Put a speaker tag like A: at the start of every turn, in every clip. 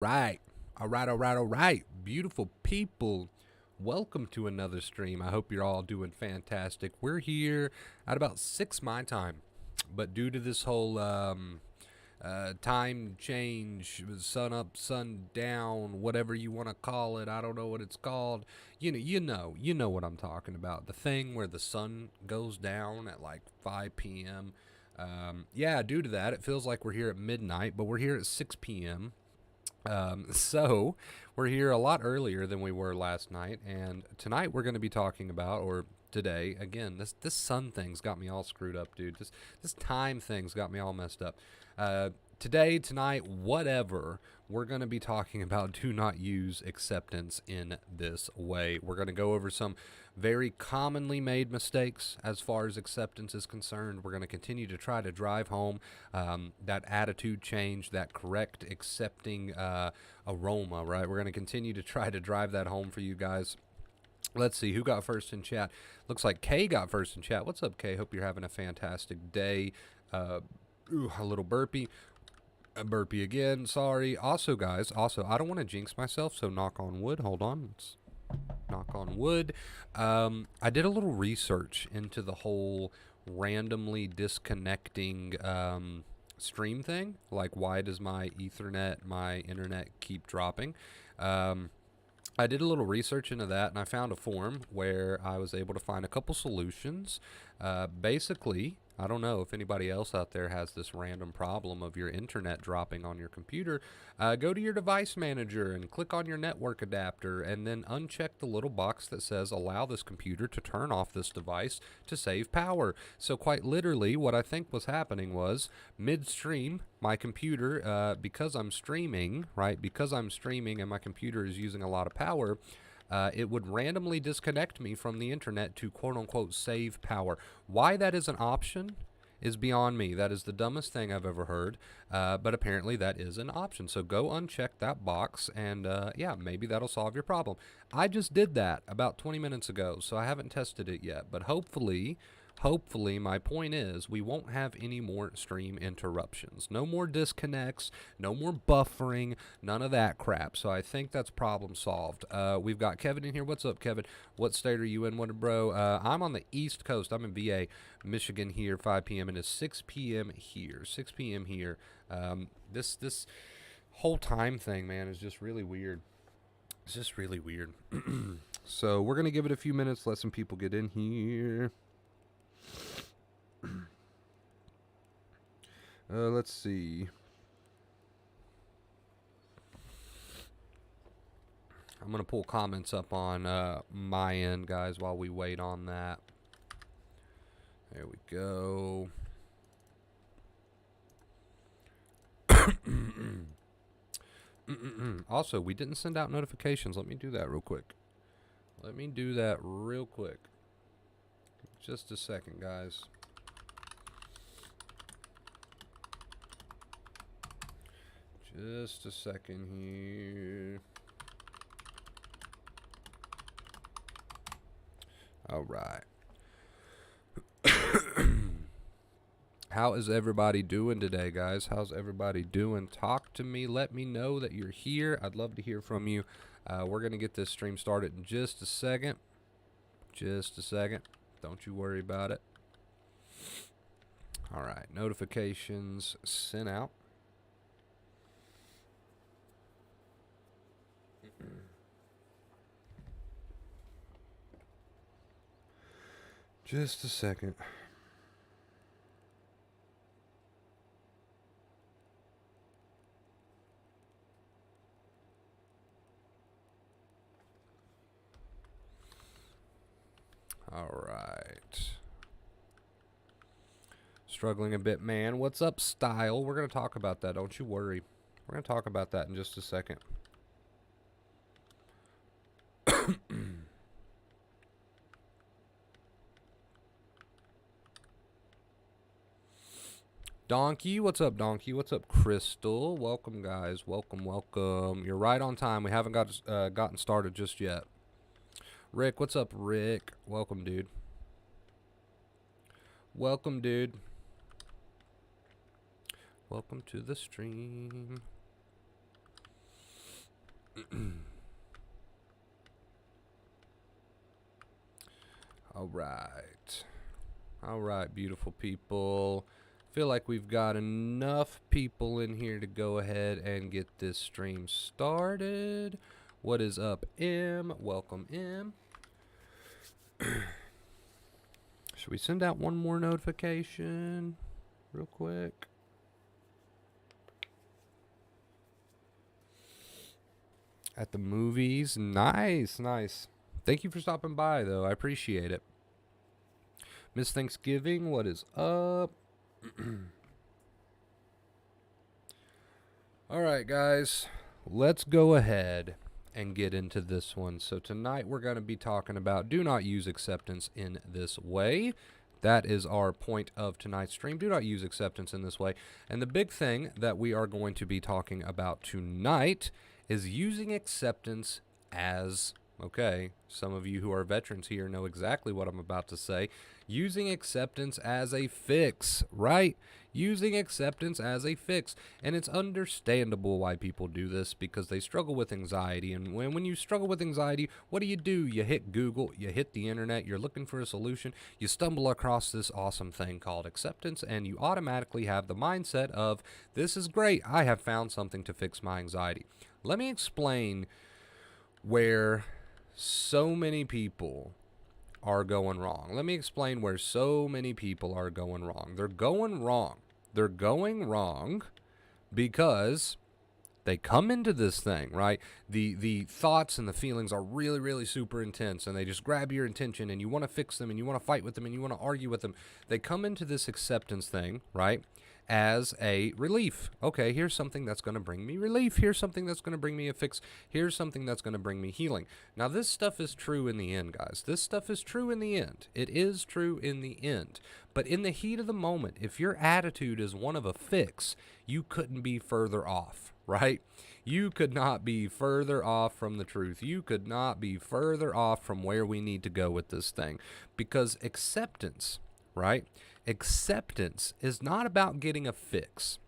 A: Right. All right. Beautiful people. Welcome to another stream. I hope you're all doing fantastic. We're here at about 6 my time. But due to this whole time change, sun up, sun down, whatever you want to call it, I don't know what it's called. You know what I'm talking about. The thing where the sun goes down at like 5 p.m. Yeah, due to that, it feels like we're here at midnight, but we're here at 6 p.m. So we're here a lot earlier than we were last night, and tonight we're going to be talking about, or today again, this sun thing's got me all screwed up, dude. This time thing's got me all messed up. Uh, Today, tonight, whatever, we're going to be talking about do not use acceptance in this way. We're going to go over some very commonly made mistakes as far as acceptance is concerned. We're going to continue to try to drive home that attitude change, that correct accepting aroma, right? We're going to continue to try to drive that home for you guys. Let's see who got first in chat. Looks like Kay got first in chat. What's up, Kay? Hope you're having a fantastic day. A little burpee. A burpee again. Sorry. Also, guys, I don't want to jinx myself, so knock on wood. Hold on. Let's knock on wood. I did a little research into the whole randomly disconnecting stream thing. Like, why does my Ethernet, my internet keep dropping? I did a little research into that, and I found a forum where I was able to find a couple solutions. Basically, I don't know if anybody else out there has this random problem of your internet dropping on your computer. Go to your device manager and click on your network adapter, and then uncheck the little box that says allow this computer to turn off this device to save power. So quite literally, what I think was happening was midstream, my computer, because I'm streaming, right? Because I'm streaming and my computer is using a lot of power, it would randomly disconnect me from the internet to quote unquote save power. Why that is an option is beyond me. That is the dumbest thing I've ever heard, but apparently that is an option. So go uncheck that box, and yeah, maybe that'll solve your problem. I just did that about 20 minutes ago, so I haven't tested it yet, but hopefully my point is we won't have any more stream interruptions. No more disconnects, no more buffering, none of that crap. So I think that's problem solved. We've got Kevin in here. What's up, Kevin? What state are you in, what bro? I'm on the East Coast. I'm in VA, Michigan here, 5 p.m. and it's 6 p.m. here. 6 p.m. here. This whole time thing, man, is just really weird. It's just really weird. So we're going to give it a few minutes, let some people get in here. Let's see. I'm going to pull comments up on my end, guys, while we wait on that. There we go. Also, we didn't send out notifications. Let me do that real quick. Just a second, guys. Just a second here. All right. How is everybody doing today, guys? How's everybody doing? Talk to me. Let me know that you're here. I'd love to hear from you. We're going to get this stream started in just a second. Just a second. Don't you worry about it. All right. Notifications sent out. Just a second. All right. Struggling a bit, man. What's up, Style? We're going to talk about that. Don't you worry. We're going to talk about that in just a second. Donkey, what's up, Donkey? What's up, Crystal? Welcome, guys. Welcome. You're right on time. We haven't gotten started just yet. Rick, what's up, Rick? Welcome, dude. Welcome, dude. Welcome to the stream. All right. All right, beautiful people. Feel like we've got enough people in here to go ahead and get this stream started. What is up, M? Welcome, M. Should we send out one more notification real quick? At the movies. Nice, nice. Thank you for stopping by, though. I appreciate it. Miss Thanksgiving, what is up? All right, guys. Let's go ahead and get into this one. So tonight we're going to be talking about do not use acceptance in this way. That is our point of tonight's stream. Do not use acceptance in this way. And the big thing that we are going to be talking about tonight is using acceptance as, okay, some of you who are veterans here know exactly what I'm about to say, using acceptance as a fix, right? Using acceptance as a fix. And it's understandable why people do this, because they struggle with anxiety. And when you struggle with anxiety, what do? You hit Google, you hit the internet, you're looking for a solution, you stumble across this awesome thing called acceptance, and you automatically have the mindset of, this is great, I have found something to fix my anxiety. Let me explain where so many people are going wrong. Let me explain where so many people are going wrong. They're going wrong. They're going wrong because they come into this thing, right? The thoughts and the feelings are really, really super intense, and they just grab your attention, and you want to fix them, and you want to fight with them, and you want to argue with them. They come into this acceptance thing, right, as a relief. Okay, here's something that's going to bring me relief. Here's something that's going to bring me a fix. Here's something that's going to bring me healing. Now, this stuff is true in the end, guys. This stuff is true in the end. It is true in the end. But in the heat of the moment, if your attitude is one of a fix, you couldn't be further off, right? You could not be further off from the truth. You could not be further off from where we need to go with this thing. Because acceptance, right? Acceptance is not about getting a fix.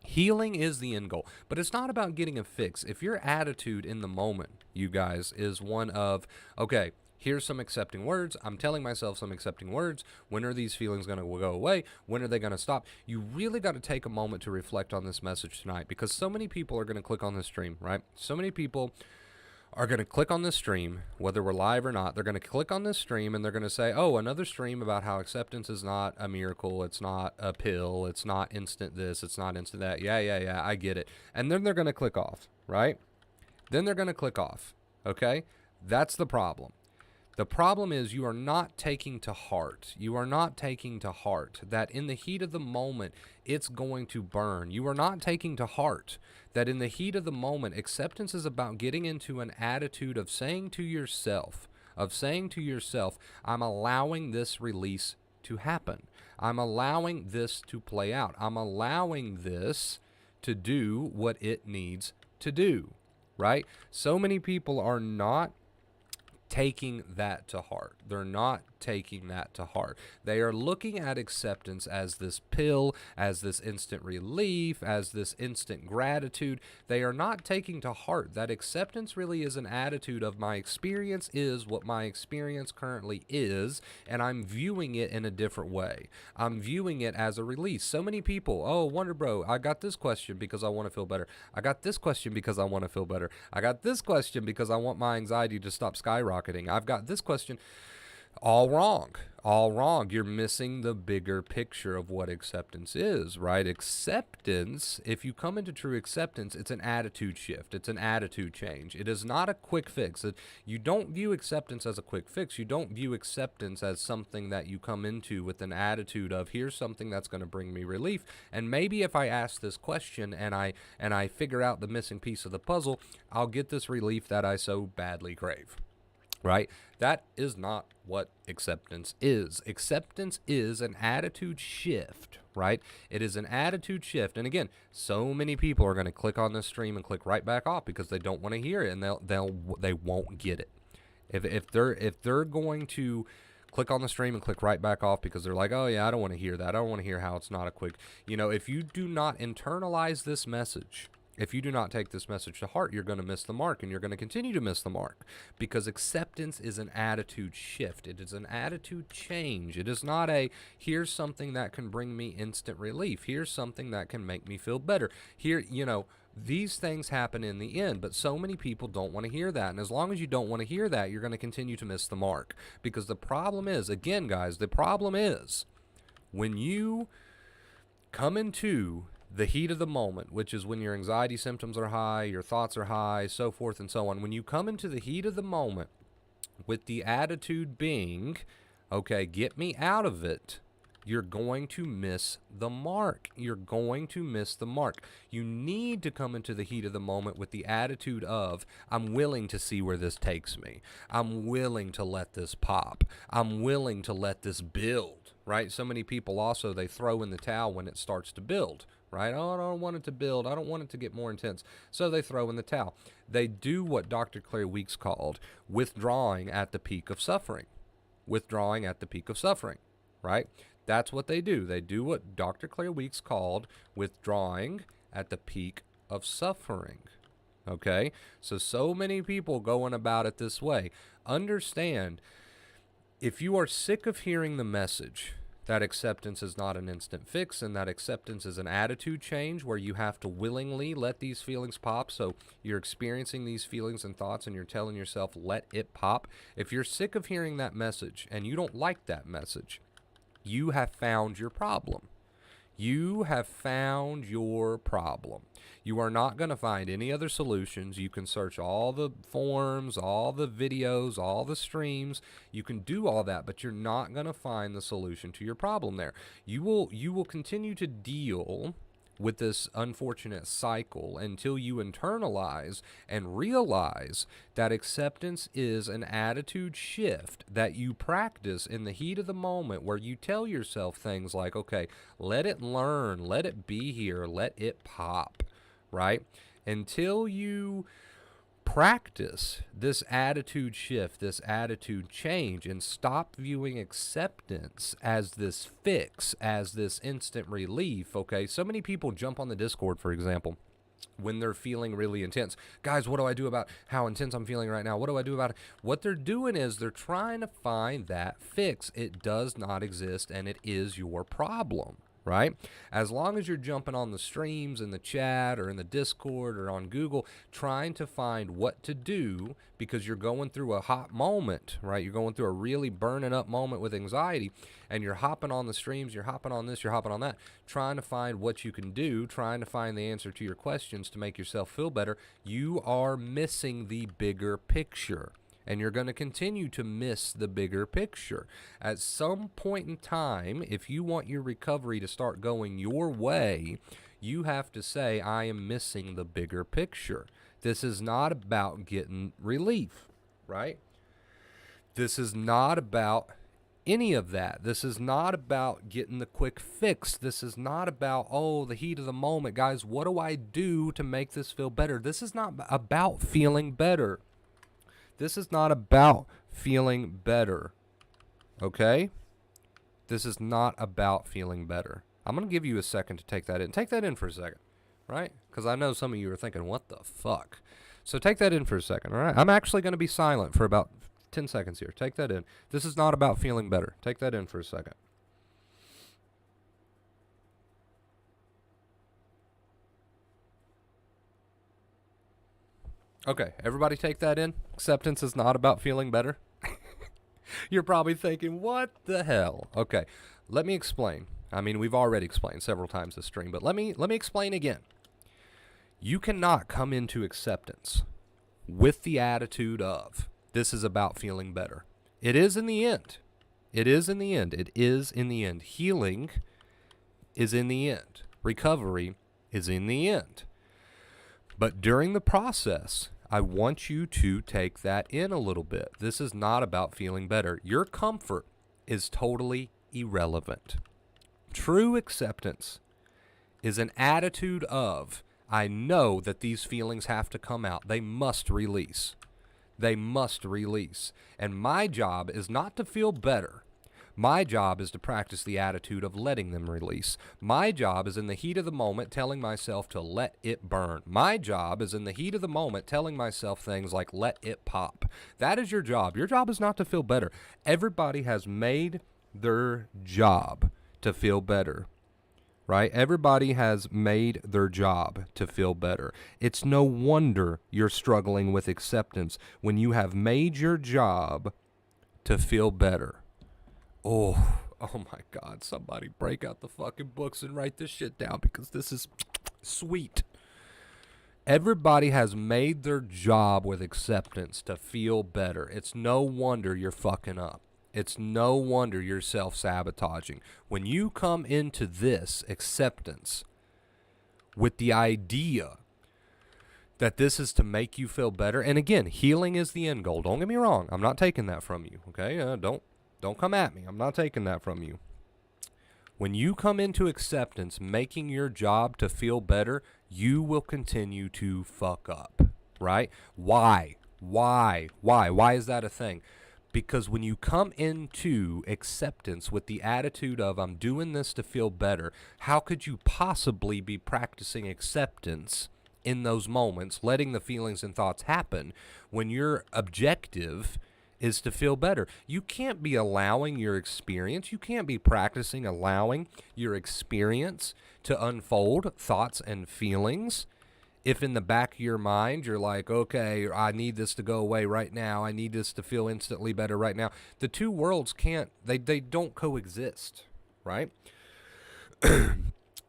A: Healing is the end goal, but it's not about getting a fix. If your attitude in the moment, you guys, is one of, okay, here's some accepting words. I'm telling myself some accepting words. When are these feelings going to go away? When are they going to stop? You really got to take a moment to reflect on this message tonight, because so many people are going to click on this stream, right? So many people are going to click on this stream, whether we're live or not. They're going to click on this stream and they're going to say, oh, another stream about how acceptance is not a miracle. It's not a pill. It's not instant this. It's not instant that. Yeah, I get it. And then they're going to click off, right? Then they're going to click off, okay? That's the problem. The problem is you are not taking to heart. You are not taking to heart that in the heat of the moment, it's going to burn. You are not taking to heart that in the heat of the moment, acceptance is about getting into an attitude of saying to yourself, I'm allowing this release to happen. I'm allowing this to play out. I'm allowing this to do what it needs to do, right? So many people are not taking that to heart. They're not taking that to heart. They are looking at acceptance as this pill, as this instant relief, as this instant gratitude. They are not taking to heart that acceptance really is an attitude of my experience is what my experience currently is, and I'm viewing it in a different way. I'm viewing it as a release. So many people, oh, Wonder Bro, I got this question because I want to feel better. I got this question because I want to feel better. I got this question because I want my anxiety to stop skyrocketing. I've got this question. All wrong. All wrong. You're missing the bigger picture of what acceptance is, right? Acceptance, if you come into true acceptance, it's an attitude shift. It's an attitude change. It is not a quick fix. You don't view acceptance as a quick fix. You don't view acceptance as something that you come into with an attitude of, here's something that's going to bring me relief. And maybe if I ask this question and I figure out the missing piece of the puzzle, I'll get this relief that I so badly crave. Right? That is not what acceptance is. Acceptance is an attitude shift, right? It is an attitude shift. And again, so many people are going to click on this stream and click right back off because they don't want to hear it, and they won't get it. If they're going to click on the stream and click right back off because they're like, oh yeah, I don't want to hear that. I don't want to hear how it's not a quick, if you do not internalize this message, If you do not take this message to heart, you're going to miss the mark, and you're going to continue to miss the mark, because acceptance is an attitude shift. It is an attitude change. It is not a, here's something that can bring me instant relief. Here's something that can make me feel better. Here, these things happen in the end, but so many people don't want to hear that. And as long as you don't want to hear that, you're going to continue to miss the mark. Because the problem is, again, guys, the problem is when you come into the heat of the moment, which is when your anxiety symptoms are high, your thoughts are high, so forth and so on. When you come into the heat of the moment with the attitude being, okay, get me out of it, you're going to miss the mark. You're going to miss the mark. You need to come into the heat of the moment with the attitude of, I'm willing to see where this takes me. I'm willing to let this pop. I'm willing to let this build, right? So many people also, they throw in the towel when it starts to build, right? Oh, I don't want it to build. I don't want it to get more intense. So they throw in the towel. They do what Dr. Claire Weeks called withdrawing at the peak of suffering. Withdrawing at the peak of suffering, right? That's what they do. They do what Dr. Claire Weeks called withdrawing at the peak of suffering. Okay? So many people going about it this way. Understand, if you are sick of hearing the message that acceptance is not an instant fix, and that acceptance is an attitude change where you have to willingly let these feelings pop. So you're experiencing these feelings and thoughts and you're telling yourself, let it pop. If you're sick of hearing that message and you don't like that message, you have found your problem. You have found your problem. You are not going to find any other solutions. You can search all the forums, all the videos, all the streams. You can do all that, but you're not going to find the solution to your problem there. You will continue to deal with this unfortunate cycle until you internalize and realize that acceptance is an attitude shift that you practice in the heat of the moment, where you tell yourself things like, okay, let it learn, let it be here, let it pop, right? Until you practice this attitude shift, this attitude change, and stop viewing acceptance as this fix, as this instant relief, okay? So many people jump on the Discord, for example, when they're feeling really intense. Guys, what do I do about how intense I'm feeling right now? What do I do about it? What they're doing is they're trying to find that fix. It does not exist, and it is your problem. Right? As long as you're jumping on the streams, in the chat, or in the Discord, or on Google, trying to find what to do because you're going through a hot moment, right? You're going through a really burning up moment with anxiety, and you're hopping on the streams, you're hopping on this, you're hopping on that, trying to find what you can do, trying to find the answer to your questions to make yourself feel better. You are missing the bigger picture. And you're going to continue to miss the bigger picture. At some point in time, if you want your recovery to start going your way, you have to say, I am missing the bigger picture. This is not about getting relief, right? This is not about any of that. This is not about getting the quick fix. This is not about, oh, the heat of the moment. Guys, what do I do to make this feel better? This is not about feeling better. This is not about feeling better, okay? This is not about feeling better. I'm going to give you a second to take that in. Take that in for a second, right? Because I know some of you are thinking, what the fuck? So take that in for a second, all right? I'm actually going to be silent for about 10 seconds here. Take that in. This is not about feeling better. Take that in for a second. Okay, everybody take that in. Acceptance is not about feeling better. You're probably thinking, what the hell? Okay, let me explain. I mean, we've already explained several times this stream, but let me explain again. You cannot come into acceptance with the attitude of, this is about feeling better. It is in the end. It is in the end. It is in the end. Healing is in the end. Recovery is in the end. But during the process, I want you to take that in a little bit. This is not about feeling better. Your comfort is totally irrelevant. True acceptance is an attitude of, I know that these feelings have to come out. They must release. They must release. And my job is not to feel better. My job is to practice the attitude of letting them release. My job is in the heat of the moment telling myself to let it burn. My job is in the heat of the moment telling myself things like let it pop. That is your job. Your job is not to feel better. Everybody has made their job to feel better. Right? Everybody has made their job to feel better. It's no wonder you're struggling with acceptance when you have made your job to feel better. Oh my God. Somebody break out the fucking books and write this shit down because this is sweet. Everybody has made their job with acceptance to feel better. It's no wonder you're fucking up. It's no wonder you're self-sabotaging. When you come into this acceptance with the idea that this is to make you feel better, and again, healing is the end goal. Don't get me wrong. I'm not taking that from you, okay? Don't come at me. I'm not taking that from you. When you come into acceptance, making your job to feel better, you will continue to fuck up, right? Why? Why is that a thing? Because when you come into acceptance with the attitude of, I'm doing this to feel better, how could you possibly be practicing acceptance in those moments, letting the feelings and thoughts happen when your objective is to feel better? You can't be allowing your experience, you can't be practicing allowing your experience to unfold thoughts and feelings if in the back of your mind you're like, okay, I need this to go away right now, I need this to feel instantly better right now. The two worlds they don't coexist, right?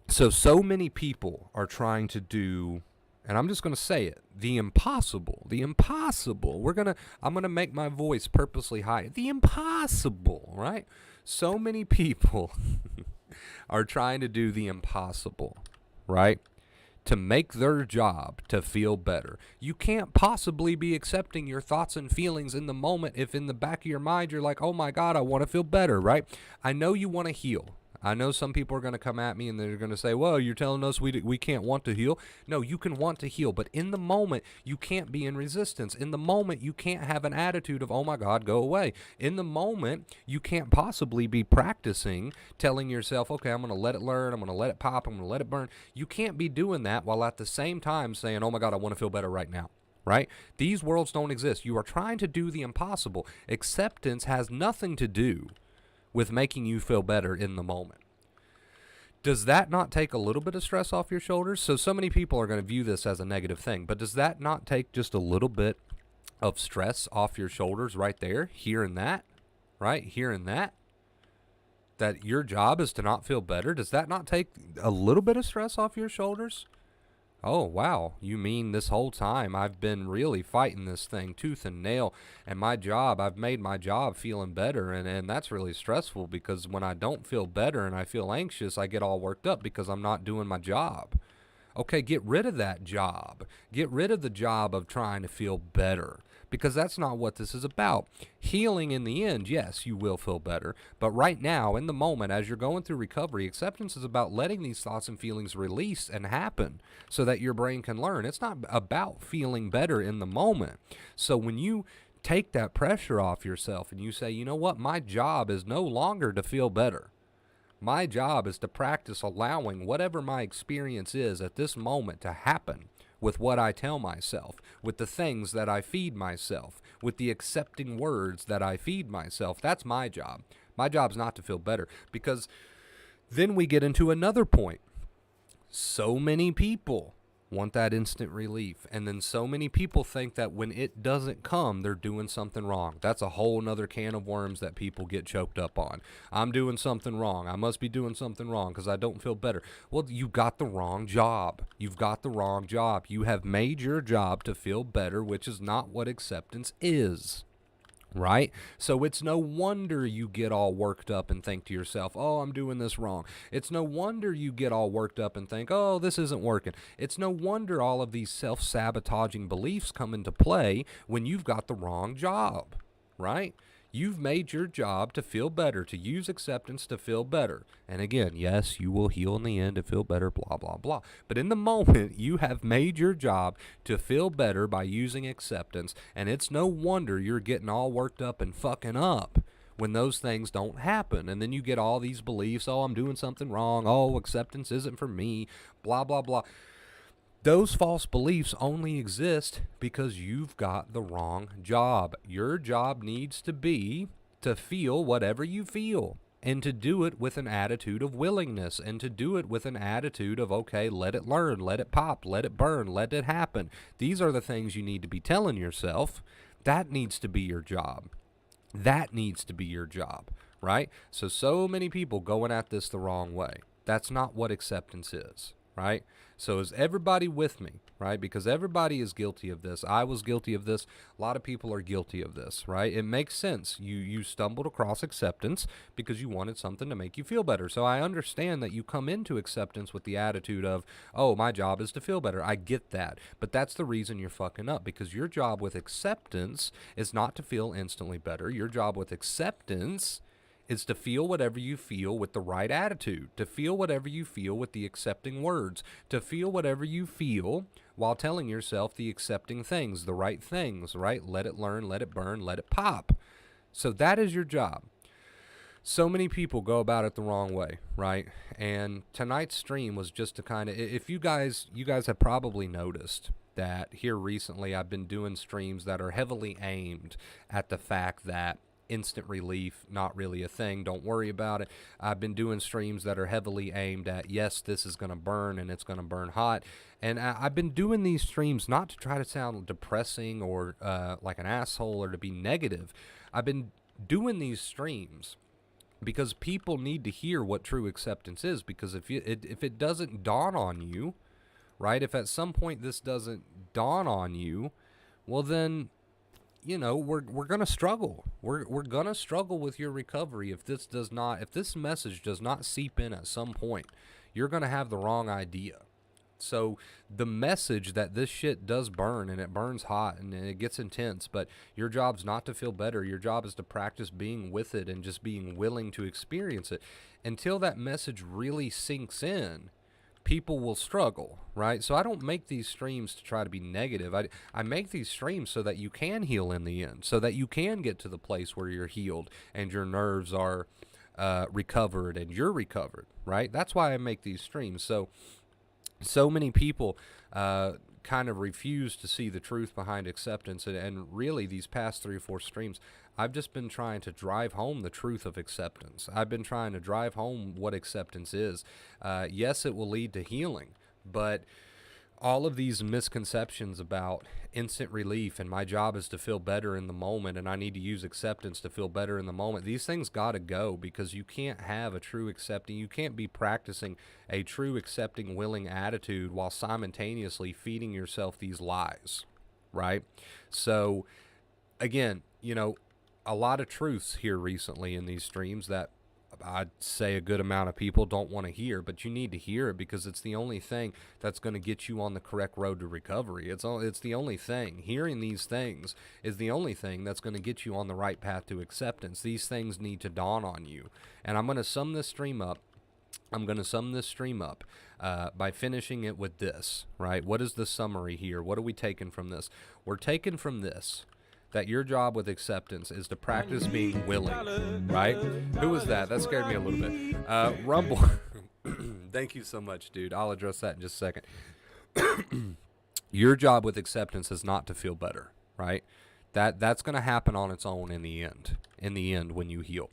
A: So many people are trying to do, and I'm just going to say it, the impossible. I'm going to make my voice purposely high. The impossible, right? So many people are trying to do the impossible, right? To make their job to feel better. You can't possibly be accepting your thoughts and feelings in the moment if in the back of your mind you're like, oh my God, I want to feel better, right? I know you want to heal. I know some people are going to come at me and they're going to say, well, you're telling us we can't want to heal. No, you can want to heal, but in the moment, you can't be in resistance. In the moment, you can't have an attitude of, oh my God, go away. In the moment, you can't possibly be practicing telling yourself, okay, I'm going to let it learn, I'm going to let it pop, I'm going to let it burn. You can't be doing that while at the same time saying, oh my God, I want to feel better right now. Right? These worlds don't exist. You are trying to do the impossible. Acceptance has nothing to do with making you feel better in the moment. Does that not take a little bit of stress off your shoulders? So many people are going to view this as a negative thing, but does that not take just a little bit of stress off your shoulders right there, hearing that, right? Hearing that your job is to not feel better? Does that not take a little bit of stress off your shoulders? Oh, wow. You mean this whole time I've been really fighting this thing tooth and nail, and I've made my job feeling better, and that's really stressful because when I don't feel better and I feel anxious, I get all worked up because I'm not doing my job. Okay, get rid of that job. Get rid of the job of trying to feel better, because that's not what this is about. Healing in the end, yes, you will feel better. But right now, in the moment, as you're going through recovery, acceptance is about letting these thoughts and feelings release and happen so that your brain can learn. It's not about feeling better in the moment. So when you take that pressure off yourself and you say, you know what, my job is no longer to feel better. My job is to practice allowing whatever my experience is at this moment to happen with what I tell myself, with the things that I feed myself, with the accepting words that I feed myself. That's my job. My job's not to feel better, because then we get into another point. So many people want that instant relief, and then so many people think that when it doesn't come, they're doing something wrong. That's a whole nother can of worms that people get choked up on. I'm doing something wrong. I must be doing something wrong because I don't feel better. Well, you got the wrong job. You've got the wrong job. You have made your job to feel better, which is not what acceptance is. Right? So it's no wonder you get all worked up and think to yourself, oh, I'm doing this wrong. It's no wonder you get all worked up and think, oh, this isn't working. It's no wonder all of these self-sabotaging beliefs come into play when you've got the wrong job, right? You've made your job to feel better, to use acceptance to feel better. And again, yes, you will heal in the end to feel better, blah, blah, blah. But in the moment, you have made your job to feel better by using acceptance, and it's no wonder you're getting all worked up and fucking up when those things don't happen. And then you get all these beliefs, oh, I'm doing something wrong, oh, acceptance isn't for me, blah, blah, blah. Those false beliefs only exist because you've got the wrong job. Your job needs to be to feel whatever you feel, and to do it with an attitude of willingness, and to do it with an attitude of, okay, let it learn, let it pop, let it burn, let it happen. These are the things you need to be telling yourself. That needs to be your job. That needs to be your job, right? So many people going at this the wrong way. That's not what acceptance is, right? So is everybody with me, right? Because everybody is guilty of this. I was guilty of this. A lot of people are guilty of this, right? It makes sense. You stumbled across acceptance because you wanted something to make you feel better. So I understand that you come into acceptance with the attitude of, oh, my job is to feel better. I get that. But that's the reason you're fucking up, because your job with acceptance is not to feel instantly better. Your job with acceptance is to feel whatever you feel with the right attitude, to feel whatever you feel with the accepting words, to feel whatever you feel while telling yourself the accepting things, the right things, right? Let it learn, let it burn, let it pop. So that is your job. So many people go about it the wrong way, right? And tonight's stream was just to kind of, if you guys have probably noticed that here recently I've been doing streams that are heavily aimed at the fact that instant relief, not really a thing, don't worry about it. I've been doing streams that are heavily aimed at, yes, this is going to burn and it's going to burn hot. And I've been doing these streams not to try to sound depressing or like an asshole or to be negative. I've been doing these streams because people need to hear what true acceptance is, because if it doesn't dawn on you, right, if at some point this doesn't dawn on you, well then, you know, we're gonna struggle. We're gonna struggle with your recovery if this message does not seep in at some point. You're gonna have the wrong idea. So the message that this shit does burn, and it burns hot and it gets intense, but your job's not to feel better. Your job is to practice being with it and just being willing to experience it. Until that message really sinks in, people will struggle, right? So I don't make these streams to try to be negative. I make these streams so that you can heal in the end, so that you can get to the place where you're healed and your nerves are recovered and you're recovered, right? That's why I make these streams. So many people kind of refuse to see the truth behind acceptance, and really these past 3 or 4 streams, I've just been trying to drive home the truth of acceptance. I've been trying to drive home what acceptance is. Yes, it will lead to healing, but all of these misconceptions about instant relief and my job is to feel better in the moment and I need to use acceptance to feel better in the moment, these things got to go, because you can't have a true accepting, you can't be practicing a true accepting, willing attitude while simultaneously feeding yourself these lies, right? So again, you know, a lot of truths here recently in these streams that I'd say a good amount of people don't want to hear, but you need to hear it because it's the only thing that's going to get you on the correct road to recovery. It's the only thing. Hearing these things is the only thing that's going to get you on the right path to acceptance. These things need to dawn on you. And I'm going to sum this stream up. By finishing it with this, right? What is the summary here? What are we taking from this? We're taking from this that your job with acceptance is to practice being willing, right? Who was that? That scared me a little bit. Rumble. Thank you so much, dude. I'll address that in just a second. Your job with acceptance is not to feel better, right? That's going to happen on its own in the end. In the end, when you heal.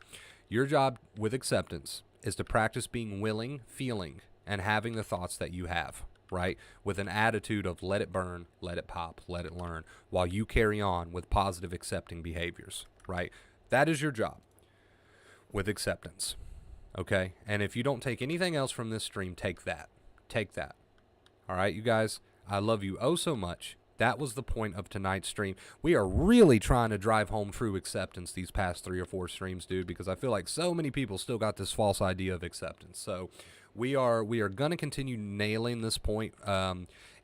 A: Your job with acceptance is to practice being willing, feeling, and having the thoughts that you have, right? With an attitude of let it burn, let it pop, let it learn, while you carry on with positive accepting behaviors, right? That is your job with acceptance, okay? And if you don't take anything else from this stream, take that. Take that. All right, you guys, I love you oh so much. That was the point of tonight's stream. We are really trying to drive home true acceptance these past 3 or 4 streams, dude, because I feel like so many people still got this false idea of acceptance. So we are going to continue nailing this point.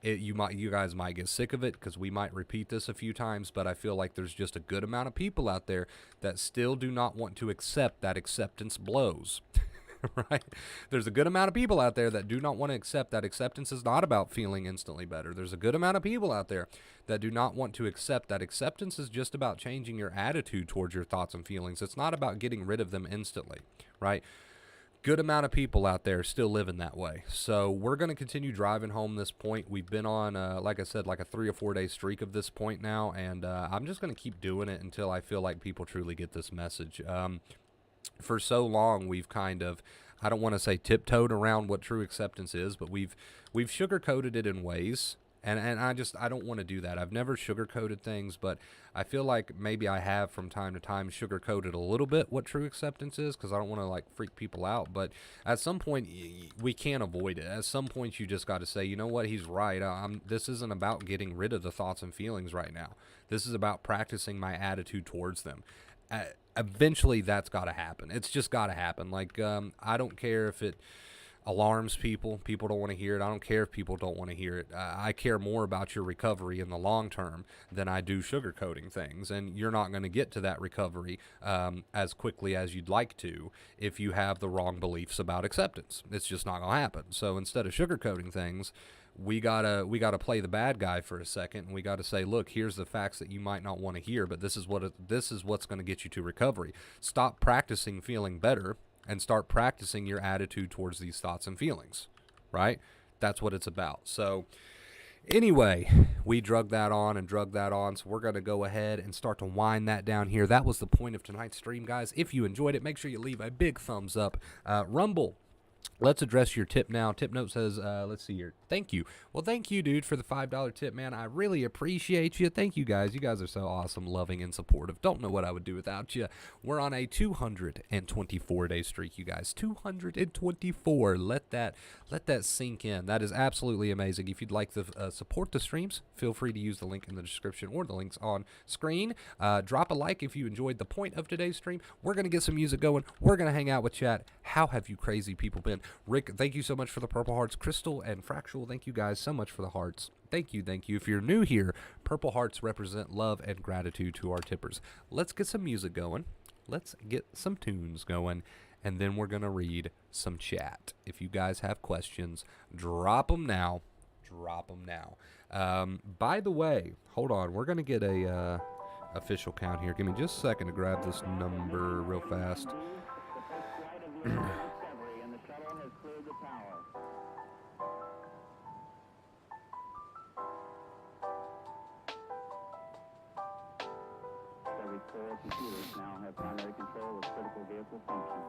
A: You guys might get sick of it because we might repeat this a few times, but I feel like there's just a good amount of people out there that still do not want to accept that acceptance blows. right? There's a good amount of people out there that do not want to accept that acceptance is not about feeling instantly better. There's a good amount of people out there that do not want to accept that acceptance is just about changing your attitude towards your thoughts and feelings. It's not about getting rid of them instantly, right? Good amount of people out there still living that way. So we're going to continue driving home this point. We've been on, like I said, like a 3 or 4 day streak of this point now, and I'm just going to keep doing it until I feel like people truly get this message. For so long, we've kind of, I don't want to say tiptoed around what true acceptance is, but we've sugarcoated it in ways. And I don't want to do that. I've never sugarcoated things, but I feel like maybe I have from time to time sugarcoated a little bit what true acceptance is, because I don't want to like freak people out. But at some point, we can't avoid it. At some point, you just got to say, you know what, he's right. This isn't about getting rid of the thoughts and feelings right now. This is about practicing my attitude towards them. Eventually, that's got to happen. It's just got to happen. Like, I don't care if it alarms people. People don't want to hear it. I don't care if people don't want to hear it. I care more about your recovery in the long term than I do sugarcoating things. And you're not going to get to that recovery as quickly as you'd like to if you have the wrong beliefs about acceptance. It's just not going to happen. So instead of sugarcoating things, we gotta play the bad guy for a second, and we gotta say, look, here's the facts that you might not want to hear, but this is what's going to get you to recovery. Stop practicing feeling better and start practicing your attitude towards these thoughts and feelings, right? That's what it's about. So anyway, we drug that on, so we're going to go ahead and start to wind that down here. That was the point of tonight's stream, guys. If you enjoyed it, make sure you leave a big thumbs up. Rumble. Let's address your tip now. Tip note says, let's see here. Thank you. Well, thank you, dude, for the $5 tip, man. I really appreciate you. Thank you, guys. You guys are so awesome, loving, and supportive. Don't know what I would do without you. We're on a 224-day streak, you guys. 224. Let that sink in. That is absolutely amazing. If you'd like to support the streams, feel free to use the link in the description or the links on screen. Drop a like if you enjoyed the point of today's stream. We're going to get some music going. We're going to hang out with chat. How have you crazy people been? Rick, thank you so much for the purple hearts. Crystal and Fractual, thank you guys so much for the hearts. Thank you. If you're new here, purple hearts represent love and gratitude to our tippers. Let's get some music going. Let's get some tunes going. And then we're going to read some chat. If you guys have questions, drop them now. By the way, hold on. We're going to get a official count here. Give me just a second to grab this number real fast.
B: Core computers now have primary control of critical vehicle functions.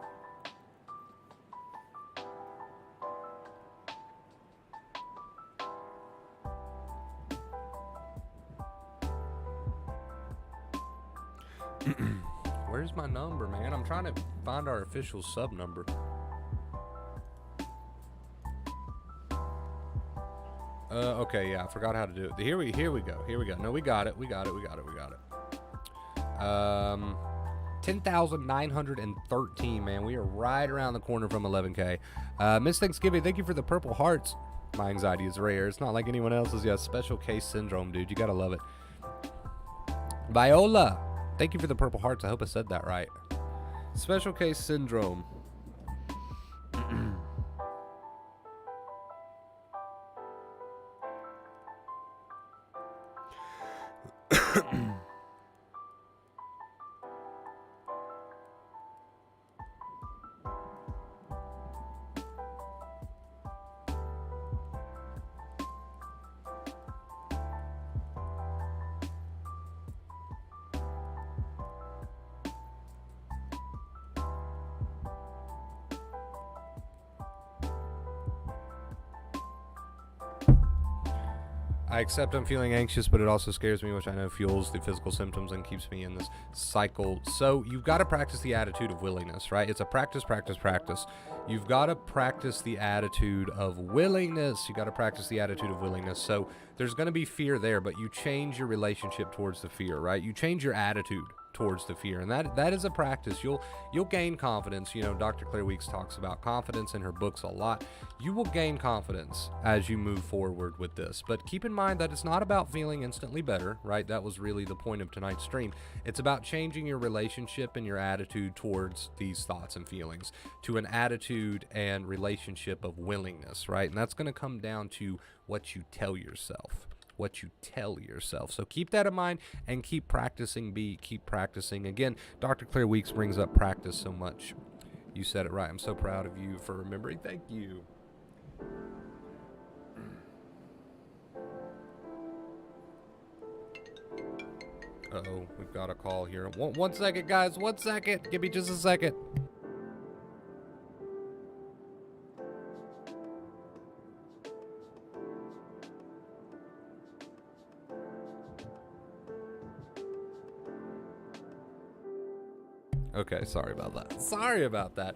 A: Where's my number, man? I'm trying to find our official sub number. Okay, yeah, I forgot how to do it. Here we go. No, we got it. 10,913, man. We are right around the corner from 11K. Miss Thanksgiving, thank you for the purple hearts. My anxiety is rare. It's not like anyone else's. Yeah, special case syndrome, dude. You gotta love it. Viola, thank you for the purple hearts. I hope I said that right. Special case syndrome. I accept I'm feeling anxious, but it also scares me, which I know fuels the physical symptoms and keeps me in this cycle. So you've got to practice the attitude of willingness, right? It's a practice. You've got to practice the attitude of willingness. So there's going to be fear there, but you change your relationship towards the fear, right? You change your attitude towards the fear, and that is a practice. You'll gain confidence. Dr. Claire Weeks talks about confidence in her books a lot. You will gain confidence as you move forward with this, but keep in mind that it's not about feeling instantly better, right? That was really the point of tonight's stream. It's about changing your relationship and your attitude towards these thoughts and feelings to an attitude and relationship of willingness, right? And that's going to come down to what you tell yourself. So keep that in mind and keep practicing. Keep practicing. Again, Dr. Claire Weeks brings up practice so much. You said it right. I'm so proud of you for remembering. Thank you. Uh-oh, we've got a call here. One second, guys. 1 second. Give me just a second. Okay, sorry about that.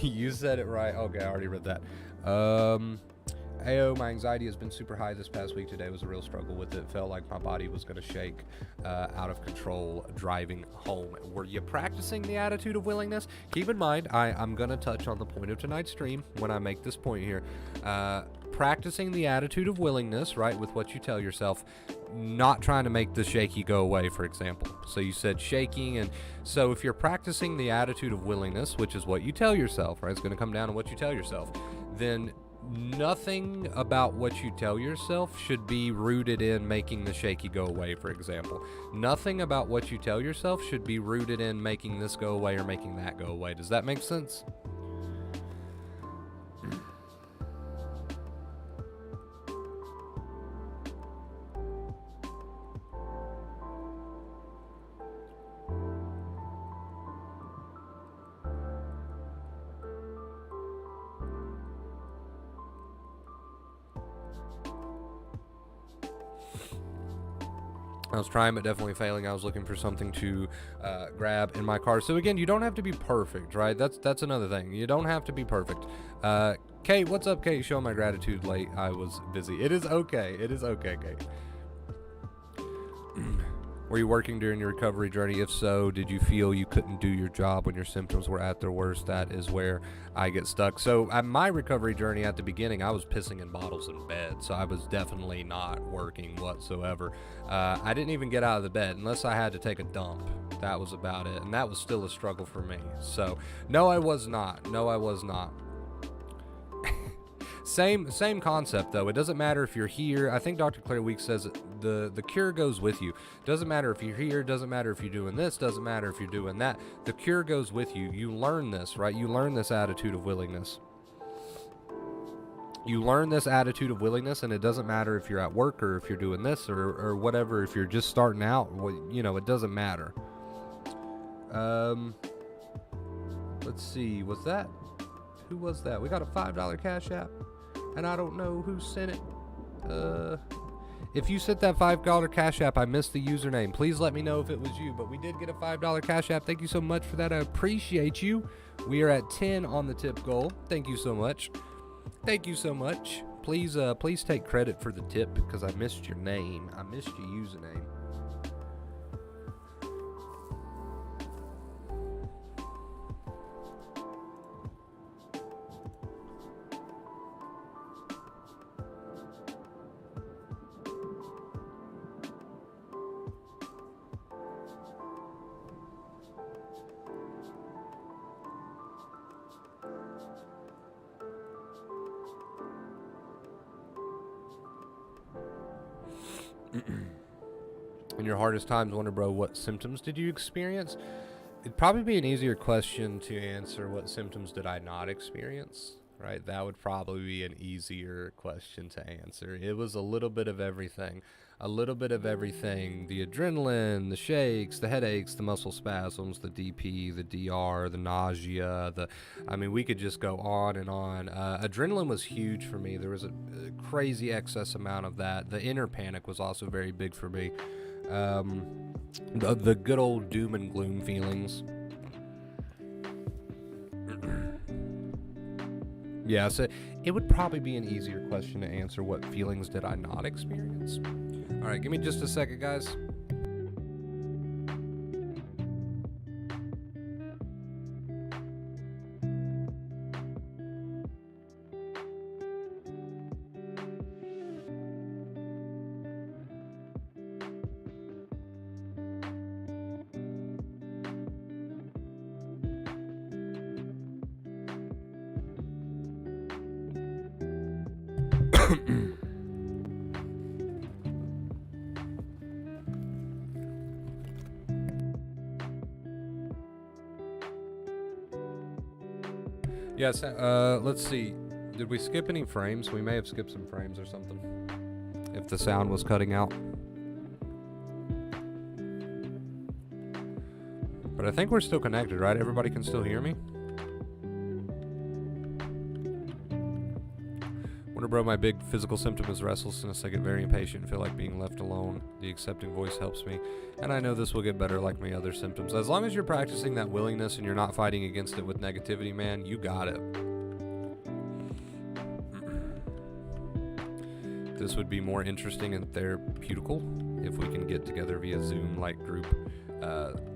A: You said it right. Okay, I already read that. Ayo, my anxiety has been super high this past week. Today was a real struggle with it. Felt like my body was going to shake out of control driving home. Were you practicing the attitude of willingness? Keep in mind, I'm going to touch on the point of tonight's stream when I make this point here. Practicing the attitude of willingness, right, with what you tell yourself, not trying to make the shaky go away, for example. So you said shaking, and so if you're practicing the attitude of willingness, which is what you tell yourself, right, it's going to come down to what you tell yourself, then nothing about what you tell yourself should be rooted in making the shaky go away, for example. Nothing about what you tell yourself should be rooted in making this go away or making that go away. Does that make sense? I was trying, but definitely failing. I was looking for something to grab in my car. So again, you don't have to be perfect, right? That's another thing. You don't have to be perfect. Kate, what's up, Kate? Showing my gratitude late. I was busy. It is okay. Kate. Were you working during your recovery journey? If so, did you feel you couldn't do your job when your symptoms were at their worst? That is where I get stuck. So at my recovery journey at the beginning, I was pissing in bottles in bed. So I was definitely not working whatsoever. I didn't even get out of the bed unless I had to take a dump. That was about it. And that was still a struggle for me. So no, I was not. Same concept, though. It doesn't matter if you're here. I think Dr. Claire Weeks says the cure goes with you. Doesn't matter if you're here. Doesn't matter if you're doing this. Doesn't matter if you're doing that. The cure goes with you. You learn this, right? You learn this attitude of willingness. You learn this attitude of willingness, and it doesn't matter if you're at work or if you're doing this or whatever. If you're just starting out, it doesn't matter. Let's see. Who was that? We got a $5 Cash App, and I don't know who sent it. If you sent that $5 Cash App, I missed the username. Please let me know if it was you. But we did get a $5 Cash App. Thank you so much for that. I appreciate you. We are at 10 on the tip goal. Thank you so much. Please take credit for the tip because I missed your name. I missed your username. In your hardest times, wonder, bro, what symptoms did you experience? It'd probably be an easier question to answer. What symptoms did I not experience? Right? That would probably be an easier question to answer. It was a little bit of everything. The adrenaline, the shakes, the headaches, the muscle spasms, the DP, the DR, the nausea, we could just go on and on. Adrenaline was huge for me. There was a crazy excess amount of that. The inner panic was also very big for me. The good old doom and gloom feelings. Yeah, so it would probably be an easier question to answer. What feelings did I not experience? All right, give me just a second, guys. Yes, let's see. Did we skip any frames? We may have skipped some frames or something. If the sound was cutting out. But I think we're still connected, right? Everybody can still hear me? Wonder, bro, my big physical symptom is restlessness. I get very impatient and feel like being left alone. The accepting voice helps me. And I know this will get better like my other symptoms. As long as you're practicing that willingness and you're not fighting against it with negativity, man, you got it. This would be more interesting and therapeutical if we can get together via Zoom like group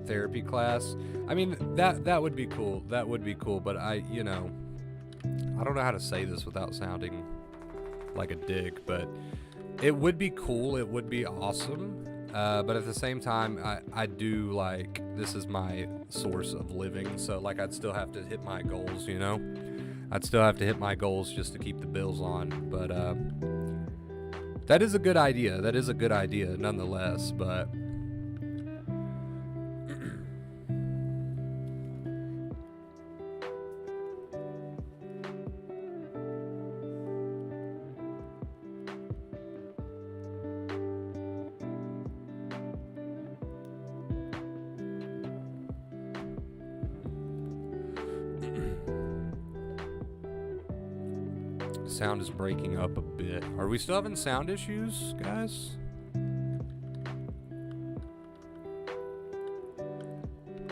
A: therapy class. I mean, that would be cool. That would be cool, but I don't know how to say this without sounding like a dick, but it would be cool. It would be awesome. But at the same time, I do, like, this is my source of living, so, like, I'd still have to hit my goals, you know? I'd still have to hit my goals just to keep the bills on, but that is a good idea. That is a good idea nonetheless, but sound is breaking up a bit. Are we still having sound issues, guys?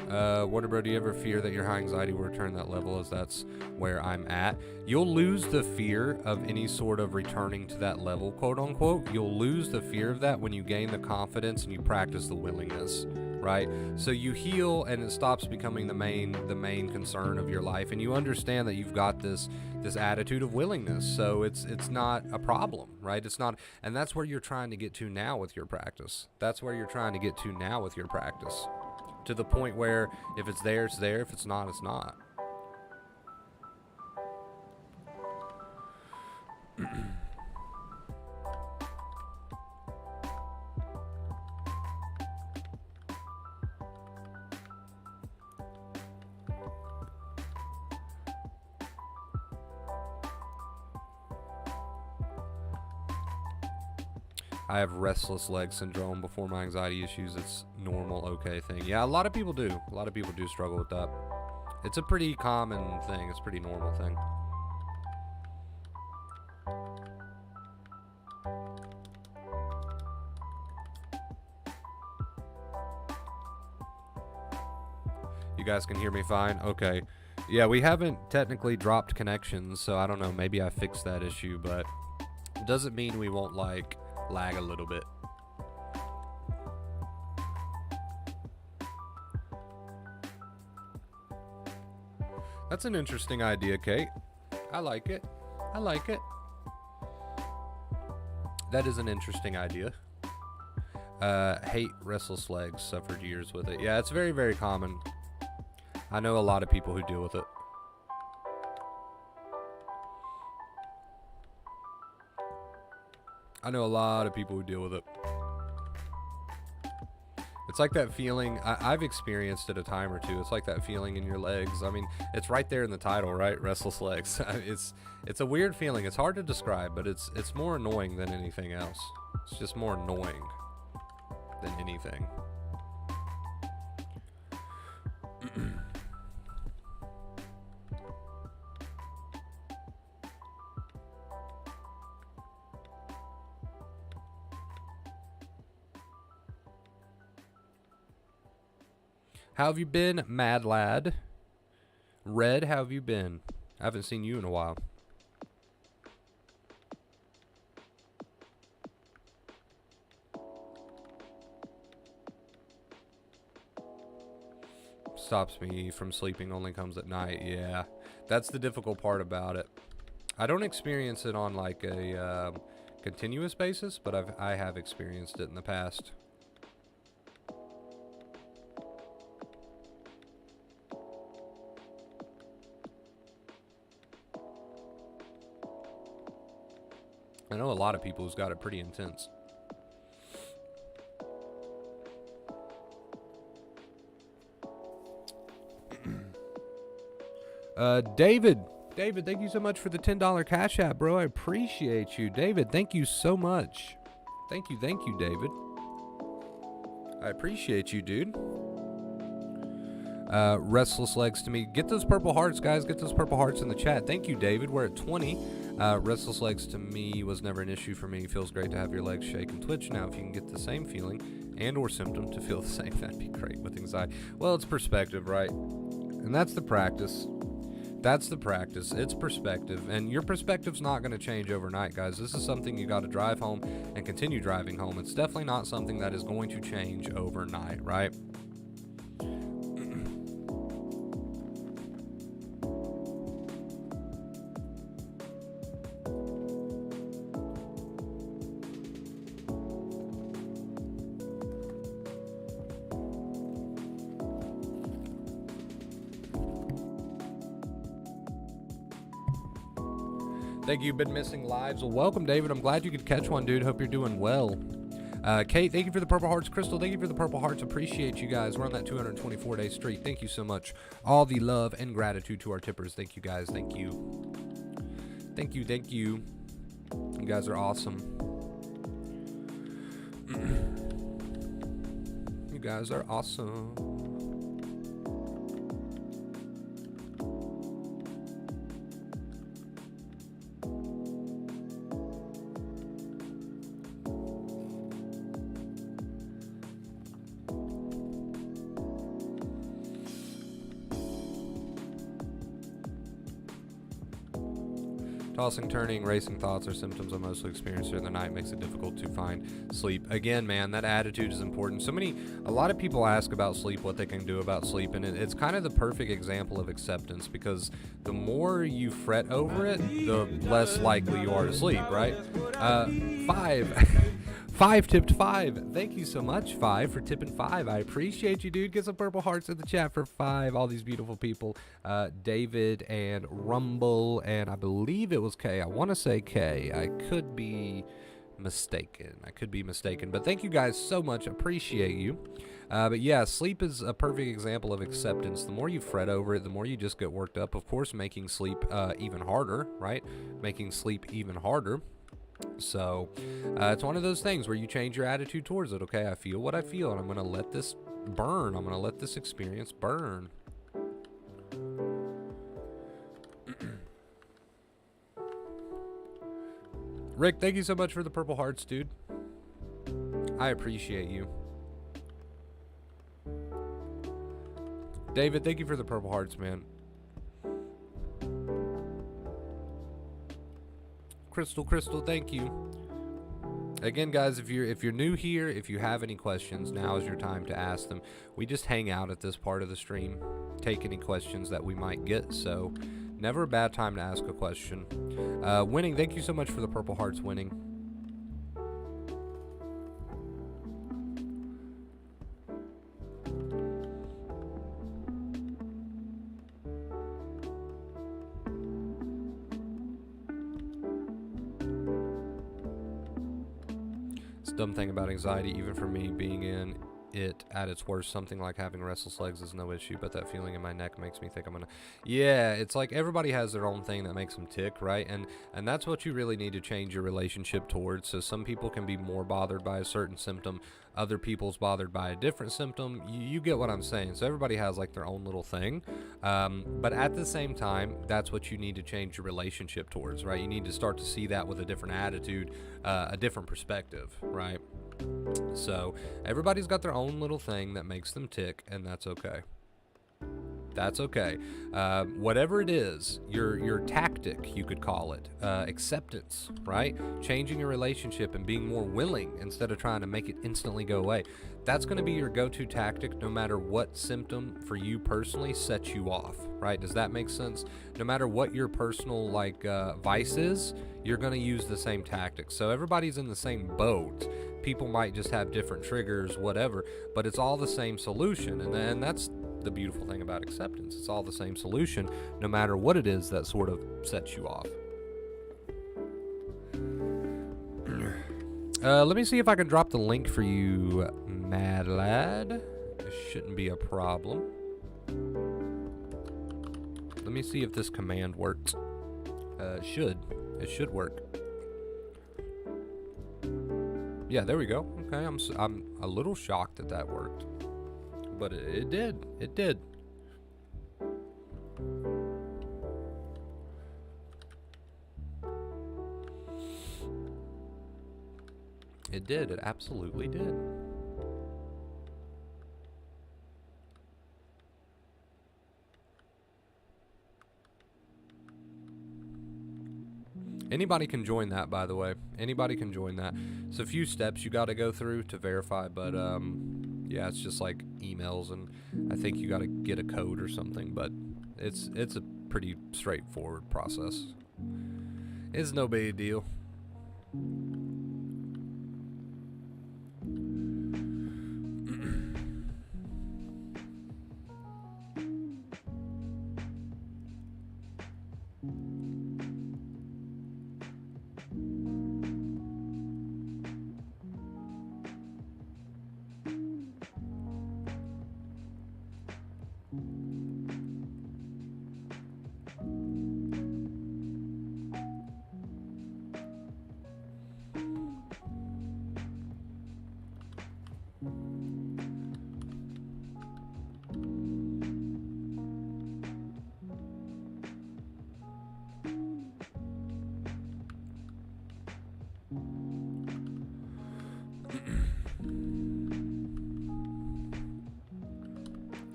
A: Waterbro, do you ever fear that your high anxiety will return that level, as that's where I'm at? You'll lose the fear of any sort of returning to that level, quote unquote. You'll lose the fear of that when you gain the confidence and you practice the willingness, right? So you heal and it stops becoming the main concern of your life, and you understand that you've got this attitude of willingness. So it's not a problem, right? It's not, and that's where you're trying to get to now with your practice. That's where you're trying to get to now with your practice. To the point where if it's there, it's there. If it's not, it's not. I have restless leg syndrome before my anxiety issues. It's normal, okay thing. Yeah, a lot of people do. A lot of people do struggle with that. It's a pretty common thing. It's a pretty normal thing. You guys can hear me fine? Okay. Yeah, we haven't technically dropped connections, so I don't know. Maybe I fixed that issue, but it doesn't mean we won't, like, lag a little bit. That's an interesting idea, Kate. I like it. I like it. That is an interesting idea. Hate restless legs, suffered years with it. Yeah, it's very, very common. I know a lot of people who deal with it. I know a lot of people who deal with it. It's like that feeling, I've experienced it a time or two. It's like that feeling in your legs. I mean, it's right there in the title, right? Restless legs. It's a weird feeling. It's hard to describe, but it's more annoying than anything else. It's just more annoying than anything. How have you been, Mad Lad? Red, how have you been? I haven't seen you in a while. Stops me from sleeping, only comes at night. Yeah, that's the difficult part about it. I don't experience it on like a continuous basis, but I have experienced it in the past. I know a lot of people who's got it pretty intense. David, thank you so much for the $10 Cash App, bro. I appreciate you. David, thank you so much. Thank you, David. I appreciate you, dude. Restless Legs to me. Get those purple hearts, guys. Get those purple hearts in the chat. Thank you, David. We're at 20. Restless Legs to me was never an issue for me. Feels great to have your legs shake and twitch. Now, if you can get the same feeling and or symptom to feel the same, that'd be great with anxiety. Well, it's perspective, right? And that's the practice. That's the practice. It's perspective. And your perspective's not going to change overnight, guys. This is something you got to drive home and continue driving home. It's definitely not something that is going to change overnight, right? Thank you. Been missing lives. Well, welcome, David. I'm glad you could catch one, dude. Hope you're doing well. Kate, thank you for the purple hearts. Crystal, thank you for the purple hearts. Appreciate you guys. We're on that 224-day streak. Thank you so much. All the love and gratitude to our tippers. Thank you, guys. Thank you. Thank you. Thank you. You guys are awesome. You guys are awesome. Tossing, turning, racing thoughts are symptoms I mostly experience during the night. Makes it difficult to find sleep. Again, man, that attitude is important. A lot of people ask about sleep, what they can do about sleep, and it's kind of the perfect example of acceptance, because the more you fret over it, the less likely you are to sleep, right? Five tipped 5. Thank you so much, 5, for tipping 5. I appreciate you, dude. Get some purple hearts in the chat for 5. All these beautiful people. David and Rumble, and I believe it was K. I want to say K. I could be mistaken. But thank you guys so much. Appreciate you. But yeah, sleep is a perfect example of acceptance. The more you fret over it, the more you just get worked up. Of course, making sleep even harder, right? Making sleep even harder. So it's one of those things where you change your attitude towards it. Okay, I feel what I feel, and I'm going to let this burn. I'm going to let this experience burn. Rick, thank you so much for the purple hearts, dude. I appreciate you. David, thank you for the purple hearts, man. Crystal, thank you. Again, guys, if you're new here, if you have any questions, now is your time to ask them. We just hang out at this part of the stream, take any questions that we might get, so never a bad time to ask a question. Winning, thank you so much for the purple hearts, Winning. Dumb thing about anxiety, even for me, being in it at its worst, something like having restless legs is no issue, but that feeling in my neck makes me think I'm gonna... Yeah, it's like everybody has their own thing that makes them tick, right? And that's what you really need to change your relationship towards. So some people can be more bothered by a certain symptom, other people's bothered by a different symptom. You get what I'm saying. So everybody has like their own little thing, but at the same time, that's what you need to change your relationship towards, right? You need to start to see that with a different attitude, a different perspective, right? So everybody's got their own little thing that makes them tick, and that's okay. That's okay. Whatever it is, your tactic, you could call it, acceptance, right? Changing your relationship and being more willing instead of trying to make it instantly go away. That's going to be your go-to tactic no matter what symptom for you personally sets you off, right? Does that make sense? No matter what your personal vice is, you're going to use the same tactics. So everybody's in the same boat. People might just have different triggers, whatever, but it's all the same solution. And that's the beautiful thing about acceptance. It's all the same solution, no matter what it is that sort of sets you off. Let me see if I can drop the link for you, Mad Lad. It shouldn't be a problem. Let me see if this command works. It should work. Yeah, there we go. Okay, I'm a little shocked that that worked, but it did. It did. It did. It absolutely did. Anybody can join that, by the way. Anybody can join that. It's a few steps you got to go through to verify, but yeah, it's just like emails, and I think you got to get a code or something, but it's a pretty straightforward process. It's no big deal.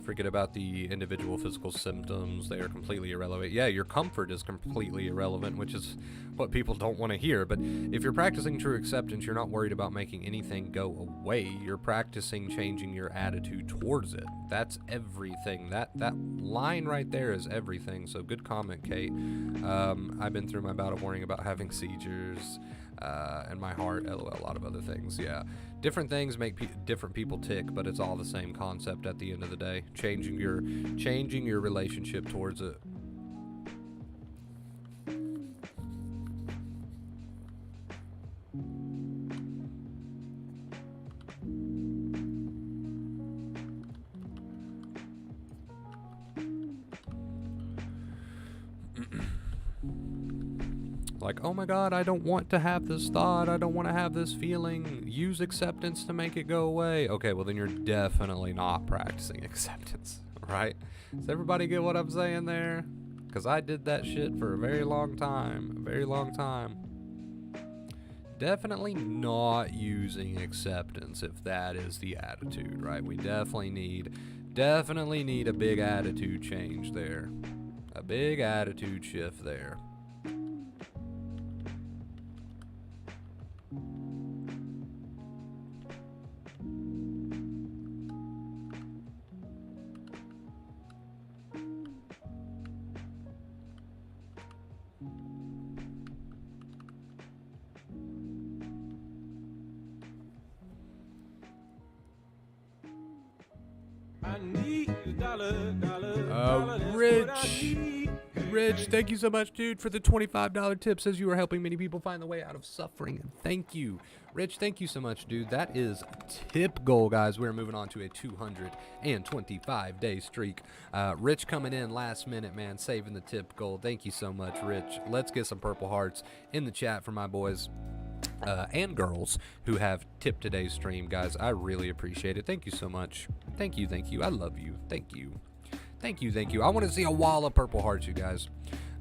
A: Forget about the individual physical symptoms. They are completely irrelevant. Yeah, your comfort is completely irrelevant, which is what people don't want to hear. But if you're practicing true acceptance, you're not worried about making anything go away. You're practicing changing your attitude towards it. That's everything. That line right there is everything. So good comment, Kate. I've been through my bout of worrying about having seizures and my heart, LOL, a lot of other things. Yeah, different things make different people tick, but it's all the same concept at the end of the day. Changing your relationship towards it. Like, oh my God, I don't want to have this thought. I don't want to have this feeling. Use acceptance to make it go away. Okay, well then you're definitely not practicing acceptance, right? Does everybody get what I'm saying there? Because I did that shit for a very long time. Definitely not using acceptance if that is the attitude, right? We definitely need a big attitude change there. A big attitude shift there. Rich, thank you so much, dude, for the $25 tip. Says you are helping many people find the way out of suffering. Thank you. Rich, thank you so much, dude. That is tip goal, guys. We're moving on to a 225-day streak. Rich coming in last minute, man, saving the tip goal. Thank you so much, Rich. Let's get some purple hearts in the chat for my boys and girls who have tipped today's stream, guys. I really appreciate it. Thank you so much. Thank you. I love you. Thank you. I want to see a wall of purple hearts, you guys.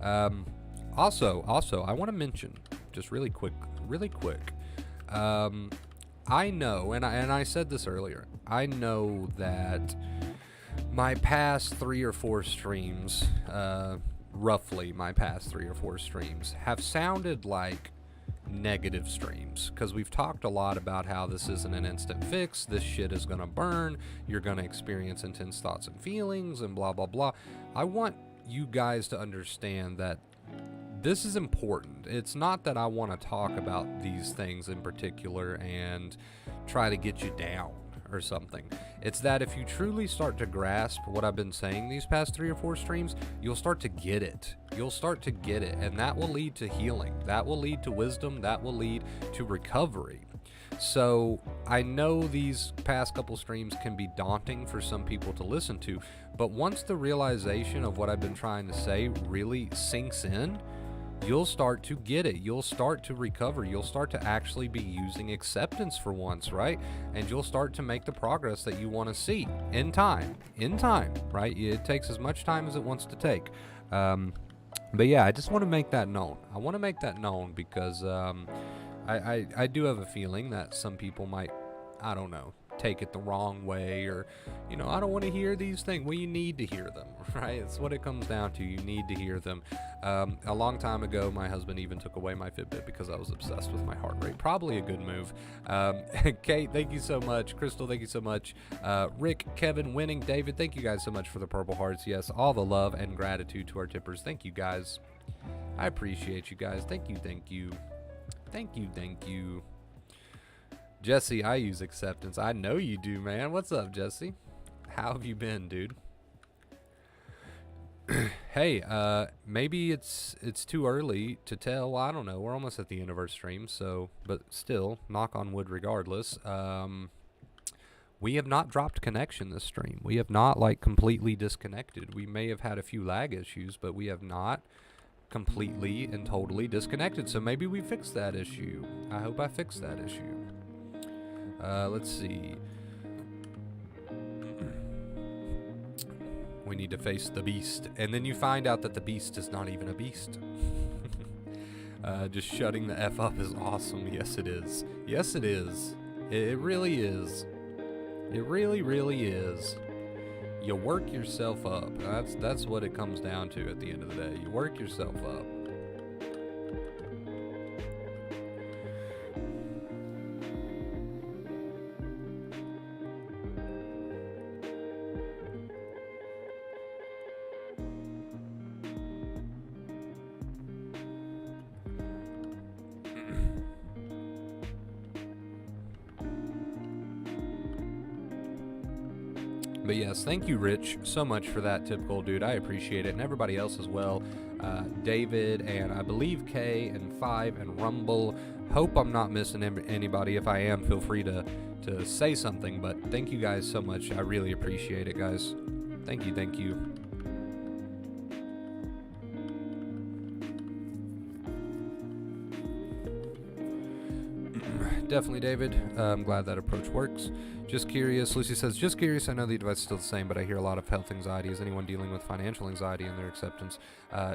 A: Also, I want to mention, just really quick. I know, and I said this earlier, I know that my past 3 or 4 streams, roughly my past 3 or 4 streams, have sounded like negative streams, because we've talked a lot about how this isn't an instant fix, this shit is gonna burn, you're gonna experience intense thoughts and feelings, and blah blah blah. I want you guys to understand that this is important. It's not that I want to talk about these things in particular and try to get you down or something. It's that if you truly start to grasp what I've been saying these past 3 or 4 streams, you'll start to get it. And that will lead to healing. That will lead to wisdom. That will lead to recovery. So I know these past couple streams can be daunting for some people to listen to, but once the realization of what I've been trying to say really sinks in, you'll start to get it. You'll start to recover. You'll start to actually be using acceptance for once, right? And you'll start to make the progress that you want to see in time, right? It takes as much time as it wants to take. But yeah, I just want to make that known. I want to make that known because I do have a feeling that some people might, I don't know, take it the wrong way, or, you know, I don't want to hear these things. Well, you need to hear them, right? It's what it comes down to. You need to hear them. A long time ago, my husband even took away my Fitbit because I was obsessed with my heart rate. Probably a good move. Kate, thank you so much. Crystal, thank you so much. Rick, Kevin, Winning, David, thank you guys so much for the purple hearts. Yes, all the love and gratitude to our tippers. Thank you guys. I appreciate you guys. Thank you, thank you. Thank you, thank you. Jesse, I use acceptance. I know you do, man. What's up, Jesse? How have you been, dude? Hey, maybe it's too early to tell. Well, I don't know. We're almost at the end of our stream, so, but still, knock on wood regardless. We have not dropped connection this stream. We have not, like, completely disconnected. We may have had a few lag issues, but we have not completely and totally disconnected. So maybe we fixed that issue. I hope I fixed that issue. Let's see. We need to face the beast. And then you find out that the beast is not even a beast. Just shutting the F up is awesome. Yes, it is. Yes, it is. It really is. It really, really is. You work yourself up. That's what it comes down to at the end of the day. You work yourself up. But yes, thank you, Rich, so much for that tip, gold dude. I appreciate it, and everybody else as well. David, and I believe Kay, and Five, and Rumble. Hope I'm not missing anybody. If I am, feel free to say something. But thank you guys so much. I really appreciate it, guys. Thank you, thank you. Definitely, David. I'm glad that approach works. Just curious. Lucy says, just curious. I know the advice is still the same, but I hear a lot of health anxiety. Is anyone dealing with financial anxiety in their acceptance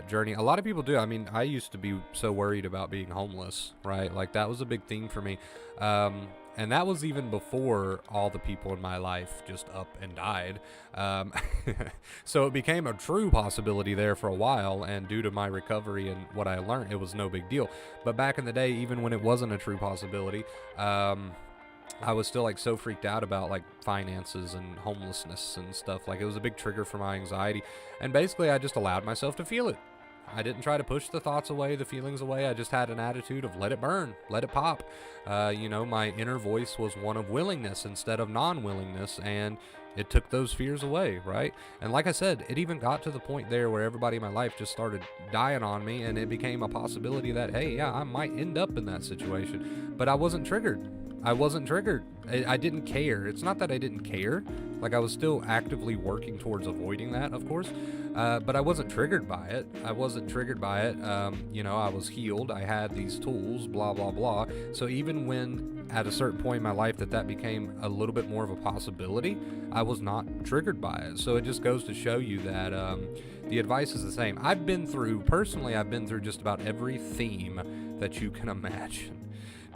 A: journey? A lot of people do. I mean, I used to be so worried about being homeless, right? Like, that was a big thing for me. And that was even before all the people in my life just up and died. So it became a true possibility there for a while, and due to my recovery and what I learned, it was no big deal. But back in the day, even when it wasn't a true possibility, I was still, like, so freaked out about, like, finances and homelessness and stuff. Like, it was a big trigger for my anxiety. And basically, I just allowed myself to feel it. I didn't try to push the thoughts away, the feelings away. I just had an attitude of let it burn, let it pop. You know, my inner voice was one of willingness instead of non-willingness, and it took those fears away, right? And like I said, it even got to the point there where everybody in my life just started dying on me, and it became a possibility that, hey, yeah, I might end up in that situation. But I wasn't triggered. I wasn't triggered. I didn't care. It's not that I didn't care. Like, I was still actively working towards avoiding that, of course. But I wasn't triggered by it. I wasn't triggered by it. You know, I was healed. I had these tools, blah, blah, blah. So even when at a certain point in my life that became a little bit more of a possibility, I was not triggered by it. So it just goes to show you that the advice is the same. Personally, I've been through just about every theme that you can imagine.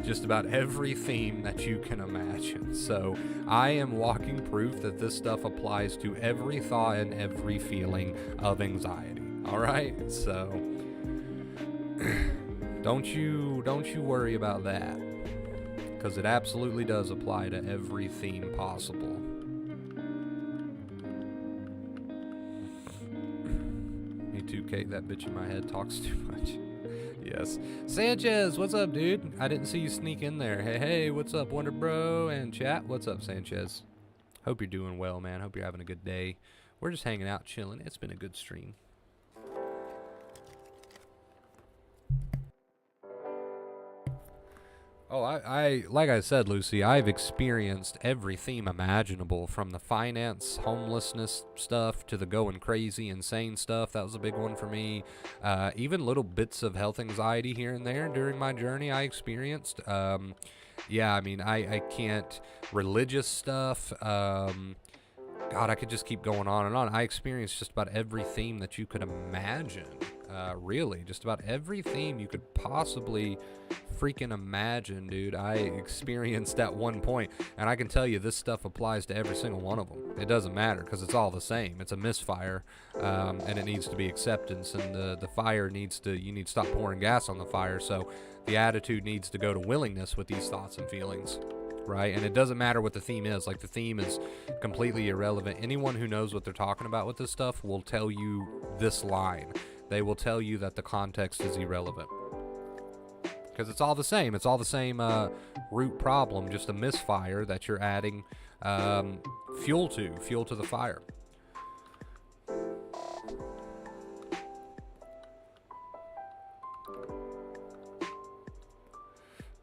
A: Just about every theme that you can imagine. So I am walking proof that this stuff applies to every thought and every feeling of anxiety. All right? So don't you worry about that, because it absolutely does apply to every theme possible. Me too, Kate. That bitch in my head talks too much. Yes. Sanchez, what's up, dude? I didn't see you sneak in there. Hey, what's up, Wonder Bro and chat? What's up, Sanchez? Hope you're doing well, man. Hope you're having a good day. We're just hanging out, chilling. It's been a good stream. Oh, I like I said, Lucy, I've experienced every theme imaginable, from the finance, homelessness stuff to the going crazy, insane stuff. That was a big one for me. Even little bits of health anxiety here and there during my journey I experienced. Yeah, I mean, I can't. Religious stuff. God, I could just keep going on and on. I experienced just about every theme that you could imagine. Really, just about every theme you could possibly freaking imagine, dude. I experienced at one point, and I can tell you this stuff applies to every single one of them. It doesn't matter because it's all the same. It's a misfire, and it needs to be acceptance, and the fire needs to. You need to stop pouring gas on the fire. So the attitude needs to go to willingness with these thoughts and feelings. Right? And it doesn't matter what the theme is. Like, the theme is completely irrelevant. Anyone who knows what they're talking about with this stuff will tell you this line. They will tell you that the context is irrelevant. Because it's all the same. It's all the same root problem, just a misfire that you're adding fuel to the fire.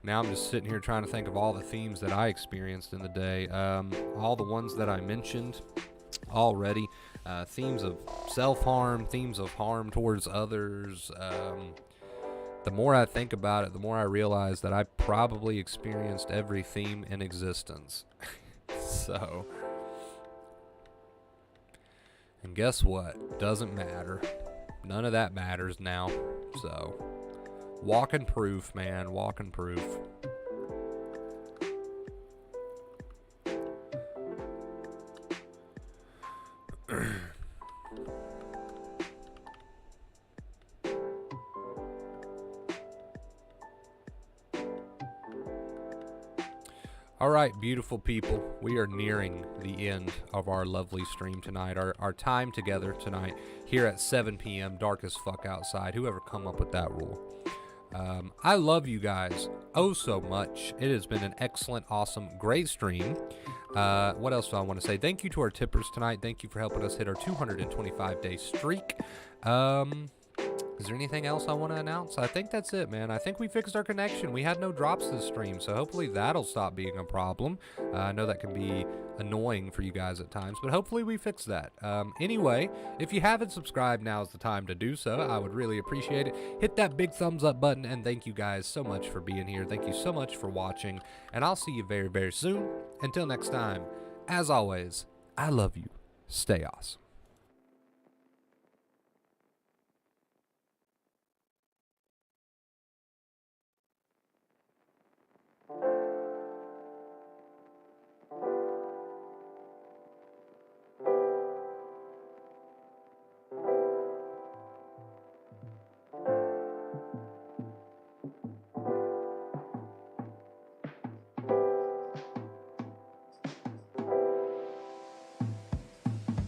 A: Now I'm just sitting here trying to think of all the themes that I experienced in the day. All the ones that I mentioned already. Themes of self-harm, themes of harm towards others. The more I think about it, the more I realize that I probably experienced every theme in existence. So, and guess what? Doesn't matter. None of that matters now. So, walking proof, man. Walking proof. All right, beautiful people. We are nearing the end of our lovely stream tonight. Our time together tonight here at 7 p.m. Dark as fuck outside. Whoever come up with that rule. I love you guys oh so much. It has been an excellent, awesome, great stream. What else do I want to say? Thank you to our tippers tonight. Thank you for helping us hit our 225-day streak. Is there anything else I want to announce? I think that's it, man. I think we fixed our connection. We had no drops this stream, so hopefully that'll stop being a problem. I know that can be annoying for you guys at times, but hopefully we fix that. Anyway, if you haven't subscribed, now's the time to do so. I would really appreciate it. Hit that big thumbs up button, and thank you guys so much for being here. Thank you so much for watching, and I'll see you very, very soon. Until next time, as always, I love you. Stay awesome.